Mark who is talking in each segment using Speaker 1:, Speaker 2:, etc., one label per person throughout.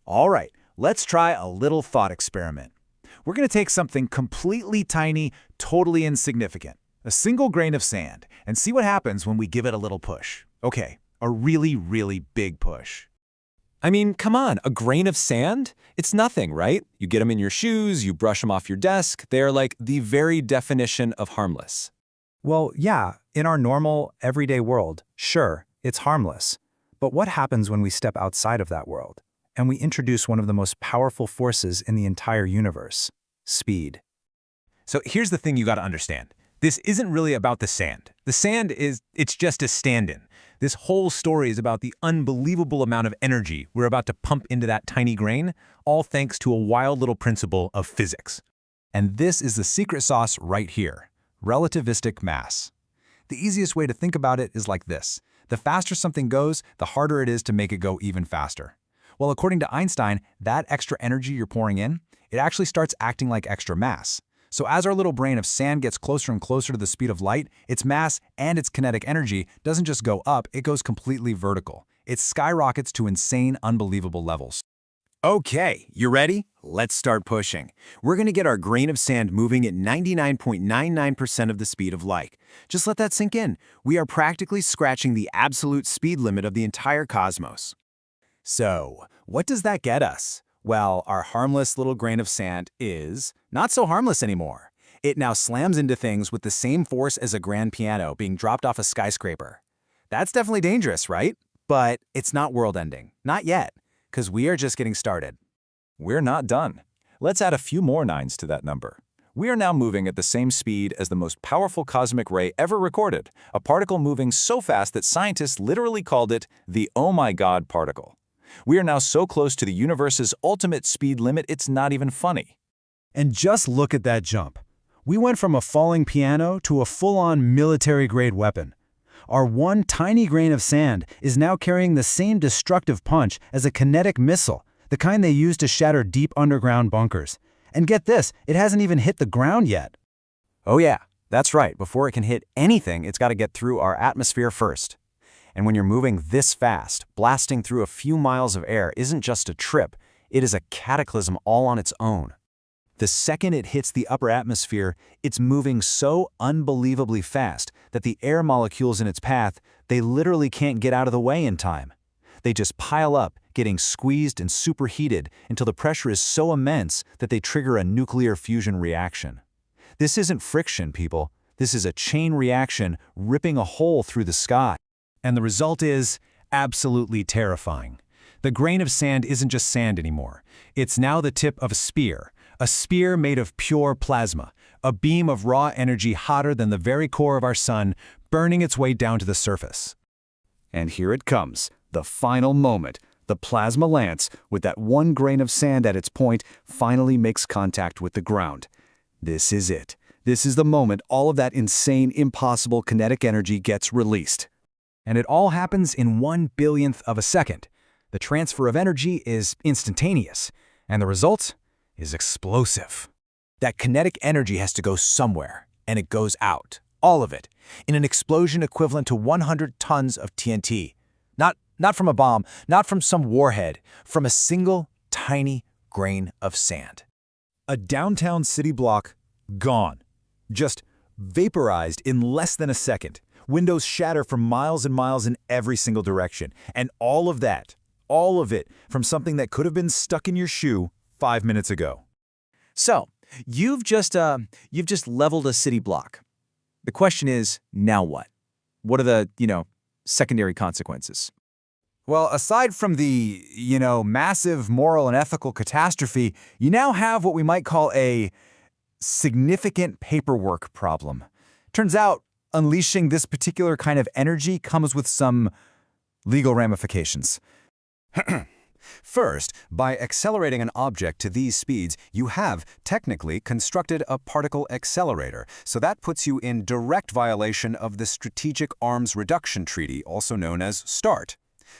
Speaker 1: All right, let's try a little thought experiment. We're going to take something completely tiny, totally insignificant, a single grain of sand, and see what happens when we give it a little push. Okay, a really, really big push.
Speaker 2: I mean, come on, a grain of sand? It's nothing, right? You get them in your shoes, you brush them off your desk. They are like the very definition of harmless.
Speaker 3: Well, yeah, in our normal, everyday world, sure, it's harmless. But what happens when we step outside of that world, and we introduce one of the most powerful forces in the entire universe: speed?
Speaker 4: So here's the thing you got to understand. This isn't really about the sand. The sand it's just a stand-in. This whole story is about the unbelievable amount of energy we're about to pump into that tiny grain, all thanks to a wild little principle of physics.
Speaker 5: And this is the secret sauce right here: relativistic mass. The easiest way to think about it is like this. The faster something goes, the harder it is to make it go even faster. Well, according to Einstein, that extra energy you're pouring in, it actually starts acting like extra mass. So as our little brain of sand gets closer and closer to the speed of light, its mass and its kinetic energy doesn't just go up, it goes completely vertical. It skyrockets to insane, unbelievable levels.
Speaker 1: Okay, you ready? Let's start pushing. We're going to get our grain of sand moving at 99.99% of the speed of light. Just let that sink in. We are practically scratching the absolute speed limit of the entire cosmos. So, what does that get us? Well, our harmless little grain of sand is not so harmless anymore. It now slams into things with the same force as a grand piano being dropped off a skyscraper. That's definitely dangerous, right? But it's not world-ending. Not yet, because we are just getting started.
Speaker 5: We're not done. Let's add a few more nines to that number. We are now moving at the same speed as the most powerful cosmic ray ever recorded, a particle moving so fast that scientists literally called it the "oh my god" particle. We are now so close to the universe's ultimate speed limit, it's not even funny.
Speaker 3: And just look at that jump. We went from a falling piano to a full-on military-grade weapon. Our one tiny grain of sand is now carrying the same destructive punch as a kinetic missile, the kind they use to shatter deep underground bunkers. And get this, it hasn't even hit the ground yet.
Speaker 1: Oh yeah, that's right. Before it can hit anything, it's got to get through our atmosphere first. And when you're moving this fast, blasting through a few miles of air isn't just a trip, it is a cataclysm all on its own. The second it hits the upper atmosphere, it's moving so unbelievably fast that the air molecules in its path, they literally can't get out of the way in time. They just pile up, getting squeezed and superheated until the pressure is so immense that they trigger a nuclear fusion reaction. This isn't friction, people. This is a chain reaction ripping a hole through the sky.
Speaker 4: And the result is absolutely terrifying. The grain of sand isn't just sand anymore. It's now the tip of a spear made of pure plasma, a beam of raw energy hotter than the very core of our sun, burning its way down to the surface.
Speaker 1: And here it comes, the final moment. The plasma lance, with that one grain of sand at its point, finally makes contact with the ground. This is it. This is the moment all of that insane, impossible kinetic energy gets released.
Speaker 5: And it all happens in 1/1000th of a second. The transfer of energy is instantaneous, and the result is explosive.
Speaker 1: That kinetic energy has to go somewhere, and it goes out, all of it, in an explosion equivalent to 100 tons of TNT. Not from a bomb, not from some warhead, from a single tiny grain of sand.
Speaker 5: A downtown city block, gone. Just vaporized in less than a second. Windows shatter for miles and miles in every single direction. And all of it, from something that could have been stuck in your shoe 5 minutes ago.
Speaker 1: So, you've just leveled a city block. The question is, now what? What are the, secondary consequences?
Speaker 5: Well, aside from the, massive moral and ethical catastrophe, you now have what we might call a significant paperwork problem. Turns out, unleashing this particular kind of energy comes with some legal ramifications. First, by accelerating an object to these speeds, you have technically constructed a particle accelerator, so that puts you in direct violation of the Strategic Arms Reduction Treaty, also known as START.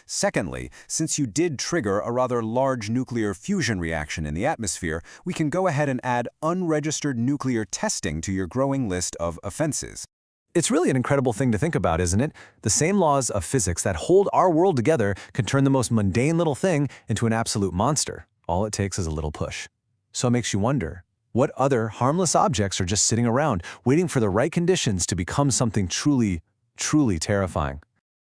Speaker 5: Secondly, since you did trigger a rather large nuclear fusion reaction in the atmosphere, we can go ahead and add unregistered nuclear testing to your growing list of offenses.
Speaker 2: It's really an incredible thing to think about, isn't it? The same laws of physics that hold our world together can turn the most mundane little thing into an absolute monster. All it takes is a little push. So it makes you wonder, what other harmless objects are just sitting around, waiting for the right conditions to become something truly, truly terrifying?